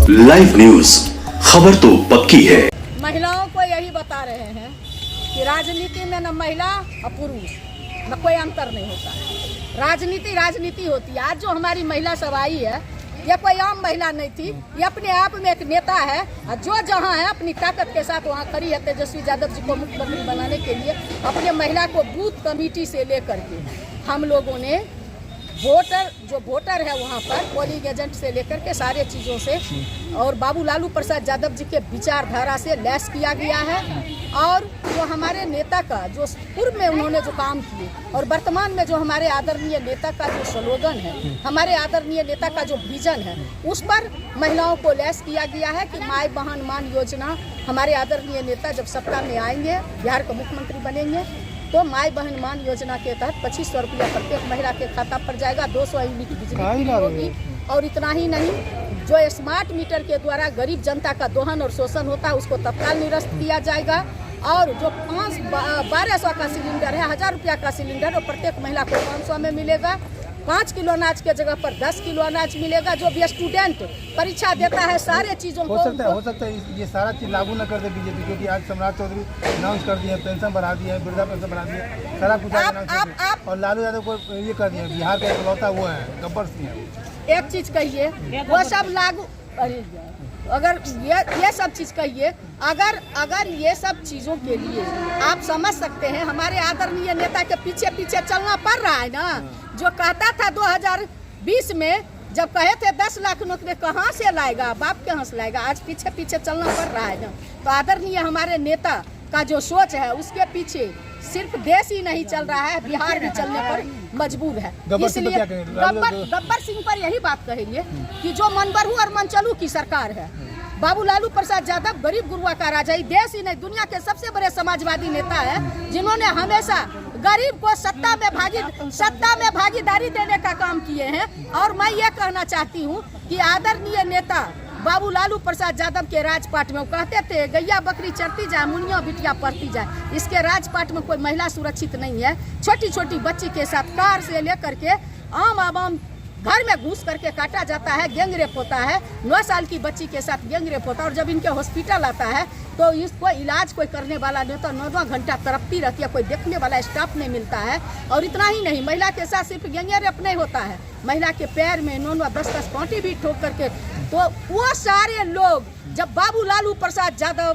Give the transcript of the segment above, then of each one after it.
Live news, खबर तो पक्की है। महिलाओं को यही बता रहे हैं कि राजनीति में न महिला और पुरुष न कोई अंतर नहीं होता है। राजनीति होती है। आज जो हमारी महिला सब आई है, ये कोई आम महिला नहीं थी, ये अपने आप में एक नेता है और जो जहाँ है अपनी ताकत के साथ वहाँ खड़ी है। तेजस्वी यादव जी को मुख्यमंत्री बनाने के लिए अपने महिला को बूथ कमेटी से लेकर के हम लोगों ने वोटर है वहाँ पर पोलिंग एजेंट से लेकर के सारे चीज़ों से और बाबू लालू प्रसाद यादव जी के विचारधारा से लैस किया गया है। और जो हमारे नेता का जो पूर्व में उन्होंने जो काम किए और वर्तमान में जो हमारे आदरणीय नेता का जो स्लोगन है, हमारे आदरणीय नेता का जो विजन है, उस पर महिलाओं को लैस किया गया है कि माई बहन मान योजना हमारे आदरणीय नेता जब सत्ता में आएंगे, बिहार के मुख्यमंत्री बनेंगे, तो माई बहन मान योजना के तहत 2500 रुपया प्रत्येक महिला के खाता पर जाएगा। 200 यूनिट बिजली होगी। और इतना ही नहीं, जो स्मार्ट मीटर के द्वारा गरीब जनता का दोहन और शोषण होता है उसको तत्काल निरस्त किया जाएगा। और जो 1200 का सिलेंडर है, 1000 रुपया का सिलेंडर, और प्रत्येक महिला को 500 में मिलेगा। 5 किलो अनाज के जगह पर 10 किलो अनाज मिलेगा। जो भी स्टूडेंट परीक्षा देता है सारे चीज़ों को हो सकता है ये सारा चीज़ लागू न कर दे बीजेपी, क्योंकि आज सम्राट चौधरी अनाउंस कर दिए, पेंशन बढ़ा दिए, वृद्धा पेंशन बढ़ा दिए, सारा कुछ आप और लालू यादव को ये कर दिया। बिहार का इकलौता वो है गब्बर सिंह है। एक चीज़ कहिए, वो सब लागू, अगर ये सब चीज़ कहिए, अगर ये सब चीज़ों के लिए आप समझ सकते हैं हमारे आदरणीय नेता के पीछे पीछे चलना पड़ रहा है ना। जो कहता था 2020 में जब कहे थे 10 लाख नौकरी कहाँ से लाएगा, बाप के यहाँ से लाएगा, आज पीछे पीछे चलना पड़ रहा है ना। तो आदरणीय हमारे नेता का जो सोच है उसके पीछे सिर्फ देश ही नहीं चल रहा है, बिहार भी चलने पर मजबूर है। इसलिए गब्बर सिंह पर यही बात कहेंगे कि जो मन बढ़ू और मन चलू की सरकार है। बाबू लालू प्रसाद यादव गरीब गुरुआ का राजा, ही देश ही नहीं दुनिया के सबसे बड़े समाजवादी नेता है, जिन्होंने हमेशा गरीब को सत्ता में भागीदारी देने का काम किए हैं। और मैं ये कहना चाहती हूँ कि आदरणीय नेता बाबू लालू प्रसाद यादव के राजपाट में वो कहते थे गैया बकरी चरती जाए, मुनिया बिटिया पढ़ती जाए। इसके राजपाट में कोई महिला सुरक्षित नहीं है। छोटी छोटी बच्ची के साथ कार से लेकर के आम घर में घुस करके काटा जाता है, गैंग रेप होता है। 9 साल की बच्ची के साथ गैंग रेप होता है। और जब इनके हॉस्पिटल आता है तो इसको इलाज कोई करने वाला नहीं होता, 9 घंटा तड़पती रहती है, कोई देखने वाला स्टाफ नहीं मिलता है। और इतना ही नहीं, महिला के साथ सिर्फ गैंग रेप नहीं होता है, महिला के पैर में 9-10 कांटे भी ठोक करके। तो वो सारे लोग जब बाबू लालू प्रसाद यादव,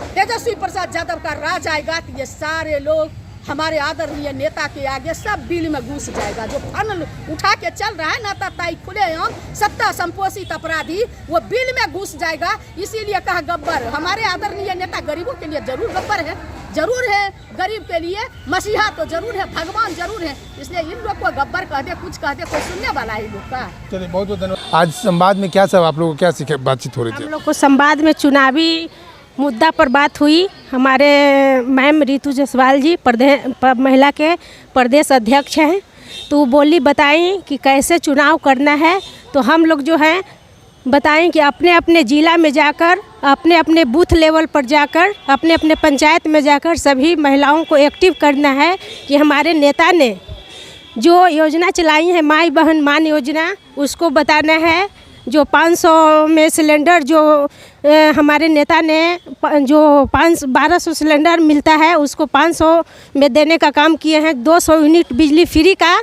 तेजस्वी प्रसाद यादव का राज आएगा तो ये सारे लोग हमारे आदरणीय नेता के आगे सब बिल में घुस जाएगा। जो फन उठा के चल रहा है ना ताई खुलेआम सत्ता संपोषित अपराधी, वो बिल में घुस जाएगा। इसीलिए कहा गब्बर, हमारे आदरणीय नेता गरीबों के लिए जरूर गब्बर है, जरूर है, गरीब के लिए मसीहा तो जरूर है, भगवान जरूर है। इसलिए इन लोग को गब्बर कह दे, कुछ कह दे, कोई सुनने वाला है लोग का। चलिए बहुत बहुत धन्यवाद। आज संवाद में क्या सब आप लोगों को क्या सीखे बातचीत हो रही थी? हम लोग को संवाद में चुनावी मुद्दा पर बात हुई। हमारे मैम रितु जायसवाल जी महिला के प्रदेश अध्यक्ष हैं, तो वो बोली बताई कि कैसे चुनाव करना है। तो हम लोग जो हैं बताएं कि अपने अपने ज़िला में जाकर, अपने अपने बूथ लेवल पर जाकर, अपने अपने पंचायत में जाकर सभी महिलाओं को एक्टिव करना है कि हमारे नेता ने जो योजना चलाई है माई बहन मान योजना, उसको बताना है। जो 500 में सिलेंडर जो हमारे नेता ने जो 1200 सिलेंडर मिलता है उसको 500 में देने का काम किए हैं। 200 यूनिट बिजली फ्री का,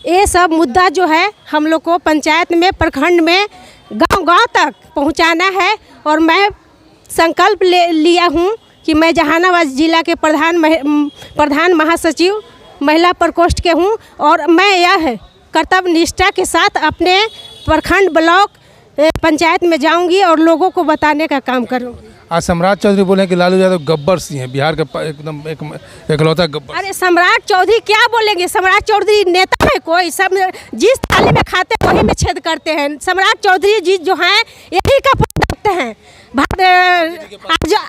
ये सब मुद्दा जो है हम लोग को पंचायत में, प्रखंड में, गांव-गांव तक पहुंचाना है। और मैं संकल्प लिया हूं कि मैं जहानाबाद जिला के प्रधान महासचिव महिला प्रकोष्ठ के हूं और मैं यह कर्तव्य निष्ठा के साथ अपने प्रखंड ब्लॉक पंचायत में जाऊंगी और लोगों को बताने का काम करूंगी। आज सम्राट चौधरी बोले कि लालू यादव गब्बर सिंह है, बिहार का एकदम इकलौता गब्बर। अरे सम्राट चौधरी क्या बोलेंगे? सम्राट चौधरी नेता है कोई? सब जिस थाली में खाते वही में छेद करते हैं। सम्राट चौधरी जी जो हैं यही का प्रोडक्ट हैं,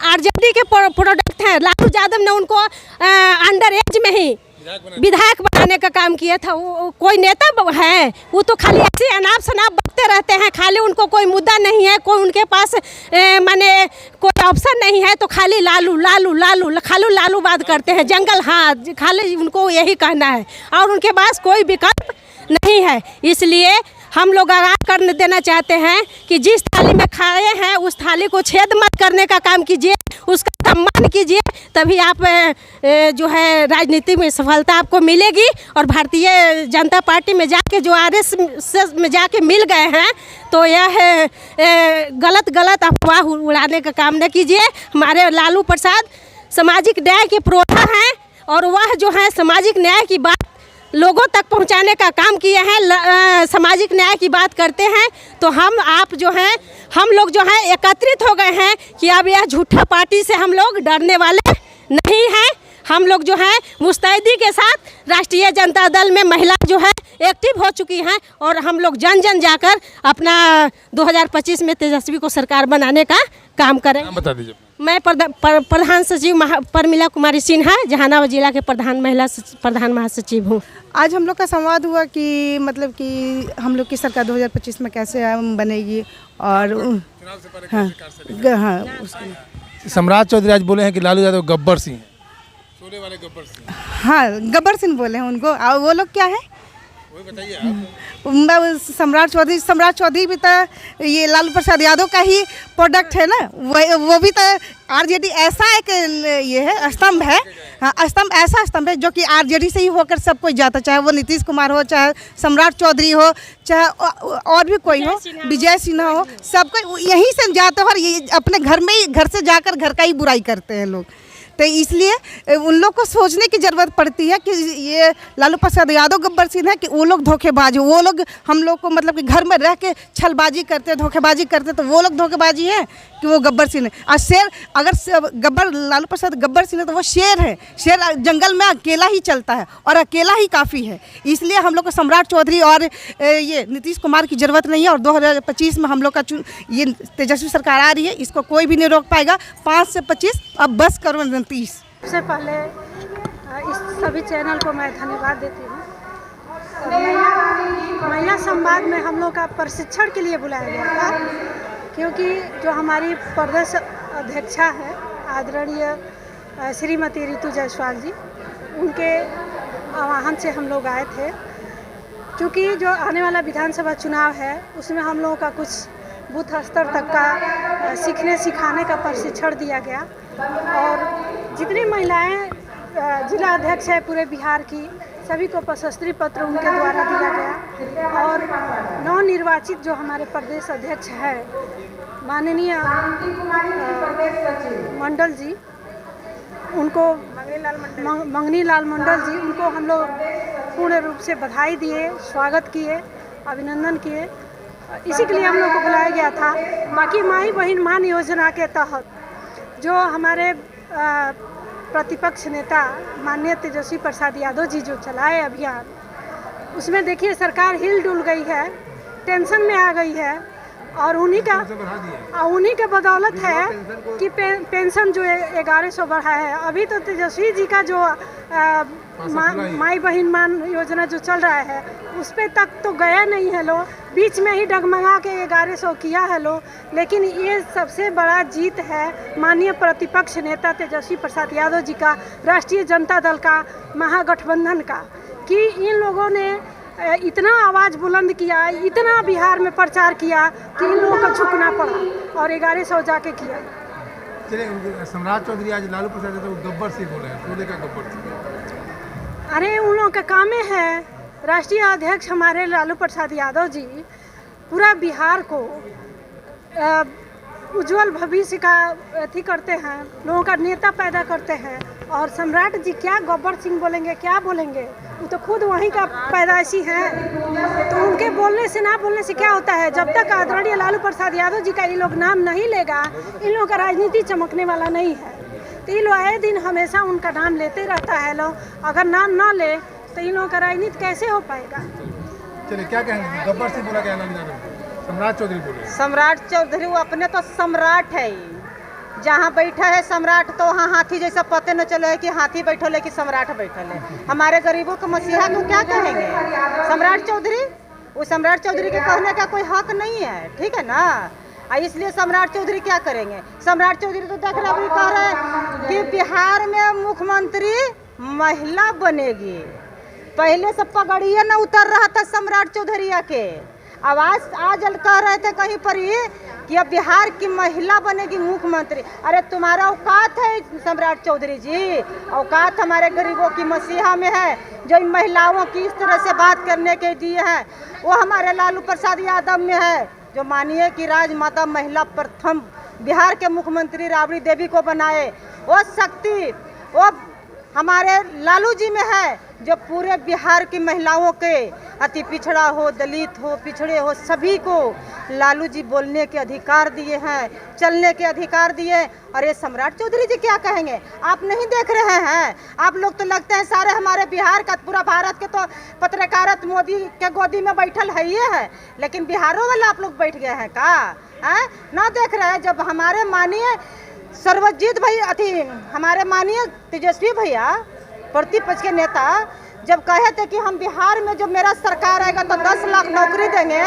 आरजेडी के प्रोडक्ट हैं। लालू यादव ने उनको अंडर एज में ही विधायक बनाने का काम किया था। वो कोई नेता है? वो तो खाली ऐसे अनाप शनाप बकते रहते हैं, खाली उनको कोई मुद्दा नहीं है, कोई उनके पास माने कोई ऑप्शन नहीं है, तो खाली लालू लालू लालू खाली लालूबाद करते हैं। जंगल हाँ, खाली उनको यही कहना है और उनके पास कोई विकल्प नहीं है। इसलिए हम लोग आगाह कर देना चाहते हैं कि जिस थाली में खाए हैं उस थाली को छेद मत करने का काम कीजिए, उसका सम्मान कीजिए, तभी आप जो है राजनीति में सफलता आपको मिलेगी। और भारतीय जनता पार्टी में जाके जो RSS में जाके मिल गए हैं तो यह गलत अफवाह उड़ाने का काम न कीजिए। हमारे लालू प्रसाद सामाजिक न्याय के प्रोधा हैं और वह जो है सामाजिक न्याय की बात लोगों तक पहुंचाने का काम किए हैं, सामाजिक न्याय की बात करते हैं। तो हम लोग जो हैं एकत्रित हो गए हैं कि अब यह झूठा पार्टी से हम लोग डरने वाले नहीं हैं। हम लोग जो है मुस्तैदी के साथ राष्ट्रीय जनता दल में महिला जो है एक्टिव हो चुकी हैं और हम लोग जन जाकर अपना 2025 में तेजस्वी को सरकार बनाने का काम करें। बता दीजिए। मैं प्रधान सचिव परमिला कुमारी सिन्हा जहानाबाद जिला के प्रधान महासचिव हूँ। आज हम लोग का संवाद हुआ कि मतलब कि हम लोग की सरकार 2025 में कैसे बनेगी और हाँ सम्राट चौधरी आज बोले हैं कि लालू यादव गब्बर सिंह हैं, सोने वाले गब्बर सिंह। हाँ गब्बर सिंह बोले हैं उनको। और वो लोग क्या है सम्राट चौधरी भी तो ये लालू प्रसाद यादव का ही प्रोडक्ट है ना। वो भी तो RJD ऐसा एक ये है स्तंभ है, हाँ स्तंभ ऐसा स्तंभ है जो कि RJD से ही होकर सब कोई जाता, चाहे वो नीतीश कुमार हो, चाहे सम्राट चौधरी हो, चाहे और भी कोई हो, विजय सिन्हा हो, सबको यहीं से जाते हो और ये अपने घर से जाकर घर का ही बुराई करते हैं लोग। तो इसलिए उन लोग को सोचने की ज़रूरत पड़ती है कि ये लालू प्रसाद यादव गब्बर सिंह है कि वो लोग धोखेबाज, वो लोग हम लोग को मतलब कि घर में रह के छलबाजी करते, धोखेबाजी करते, तो वो लोग धोखेबाजी है कि वो गब्बर सिंह है। और शेर अगर लालू प्रसाद गब्बर सिंह है तो वो शेर है। शेर जंगल में अकेला ही चलता है और अकेला ही काफ़ी है। इसलिए हम लोग को सम्राट चौधरी और ये नीतीश कुमार की ज़रूरत नहीं है। और 2025 में हम लोग का ये तेजस्वी सरकार आ रही है, इसको कोई भी नहीं रोक पाएगा। 5 से 25 अब बस करो 29। सबसे पहले इस सभी चैनल को मैं धन्यवाद देती हूँ। महिला संवाद में हम लोग का प्रशिक्षण के लिए बुलाया गया था, क्योंकि जो हमारी प्रदेश अध्यक्षा है आदरणीय श्रीमती रितु जायसवाल जी, उनके आह्वान से हम लोग आए थे। क्योंकि जो आने वाला विधानसभा चुनाव है उसमें हम लोगों का कुछ बूथ स्तर तक का सीखने सिखाने का प्रशिक्षण दिया गया और जितनी महिलाएं जिला अध्यक्ष है पूरे बिहार की, सभी को प्रशस्ति पत्र उनके द्वारा दिया गया। और नवनिर्वाचित जो हमारे प्रदेश अध्यक्ष है माननीय मंडल जी, उनको मंगनी लाल मंडल जी, उनको हम लोग पूर्ण रूप से बधाई दिए, स्वागत किए, अभिनंदन किए। इसी के लिए हम लोग को बुलाया गया था। बाकी माई बहन मान योजना के तहत जो हमारे प्रतिपक्ष नेता माननीय तेजस्वी प्रसाद यादव जी जो चलाए अभियान, उसमें देखिए सरकार हिल डुल गई है, टेंशन में आ गई है। और उन्हीं के बदौलत है कि पेंशन जो 1100 बढ़ा है। अभी तो तेजस्वी जी का जो माई बहन मान योजना जो चल रहा है उस पर तक तो गया नहीं है लो, बीच में ही डगमगा के 1100 किया है लो। लेकिन ये सबसे बड़ा जीत है माननीय प्रतिपक्ष नेता तेजस्वी प्रसाद यादव जी का, राष्ट्रीय जनता दल का, महागठबंधन का, कि इन लोगों ने इतना आवाज़ बुलंद किया, इतना बिहार में प्रचार किया कि इन लोगों को झुकना पड़ा और 1100 जाके किया। चलिए, सम्राट चौधरी आज लालू प्रसाद यादव गब्बर सिंह बोले हैं, सोने का गब्बर सिंह। अरे उन लोगों का काम है, राष्ट्रीय अध्यक्ष हमारे लालू प्रसाद यादव जी पूरा बिहार को उज्जवल भविष्य का अथी करते हैं, लोगों का नेता पैदा करते हैं। और सम्राट जी क्या गब्बर सिंह बोलेंगे, क्या बोलेंगे, वो तो खुद वहीं का पैदाइशी है। तो उनके बोलने से ना बोलने से क्या होता है, जब तक आदरणीय लालू प्रसाद यादव जी का ये लोग नाम नहीं लेगा, इन लोगों का राजनीति चमकने वाला नहीं है। तो ये लोग आए दिन हमेशा उनका नाम लेते रहता है लोग, अगर नाम ना ले तो इन लोगों का राजनीति कैसे हो पाएगा। चलिए, क्या कहेंगे, गब्बर सिंह बोला क्या नाम, सम्राट चौधरी बोले? सम्राट चौधरी वो अपने तो सम्राट है, जहाँ बैठा है सम्राट तो वहाँ हाथी जैसा पते न चले है कि हाथी बैठल है कि सम्राट बैठल है। हमारे गरीबों को मसीहा को क्या कहेंगे सम्राट चौधरी? वो सम्राट चौधरी के कहने का कोई हक नहीं है, ठीक है ना। इसलिए सम्राट चौधरी क्या करेंगे? सम्राट चौधरी तो देख रहे अभी कह रहे हैं कि बिहार में मुख्यमंत्री महिला बनेगी। पहले से पगड़िए न उतर रहा था सम्राट चौधरी के, आवाज आज कह रहे थे कहीं पर ही कि अब बिहार की महिला बनेगी मुख्यमंत्री। अरे तुम्हारा औकात है सम्राट चौधरी जी, औकात हमारे गरीबों की मसीहा में है। जो इन महिलाओं की इस तरह से बात करने के दिए हैं वो हमारे लालू प्रसाद यादव में है, जो मानिए कि राजमाता महिला प्रथम बिहार के मुख्यमंत्री राबड़ी देवी को बनाए। वो शक्ति वो हमारे लालू जी में है, जो पूरे बिहार की महिलाओं के अति पिछड़ा हो, दलित हो, पिछड़े हो, सभी को लालू जी बोलने के अधिकार दिए हैं, चलने के अधिकार दिए। और ये सम्राट चौधरी जी क्या कहेंगे? आप नहीं देख रहे हैं? आप लोग तो लगते हैं सारे हमारे बिहार का, पूरा भारत के तो पत्रकारत मोदी के गोदी में बैठल है ये है, लेकिन बिहारों वाला आप लोग बैठ गए हैं का? है ना देख रहे हैं? जब हमारे माननीय सर्वजीत भाई हमारे माननीय तेजस्वी भैया प्रतिपक्ष के नेता जब कहे थे कि हम बिहार में जब मेरा सरकार आएगा तो 10 लाख नौकरी देंगे,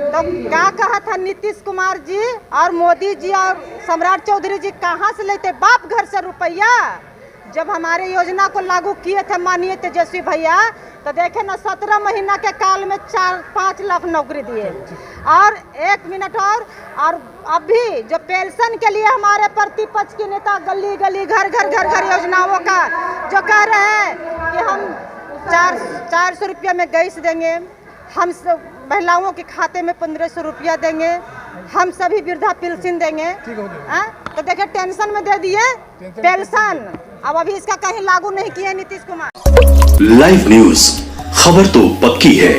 तो क्या कहा था नीतीश कुमार जी और मोदी जी और सम्राट चौधरी जी कहाँ से लेते बाप घर से रुपया? जब हमारे योजना को लागू किए थे माननीय तेजस्वी भैया, तो देखे ना 17 महीना के काल में 4-5 लाख नौकरी दिए। और 1 मिनट और अभी जो पेंशन के लिए हमारे प्रतिपक्ष के नेता गली गली घर घर योजनाओं का जो कह रहे हैं कि हम 400 रुपया में गैस देंगे, हम महिलाओं के खाते में 1500 रुपया देंगे, हम सभी वृद्धा पेंशन देंगे। तो देखिए टेंशन में दे दिए पेंशन, अब अभी इसका कहीं लागू नहीं किया नीतीश कुमार। लाइव न्यूज, खबर तो पक्की है।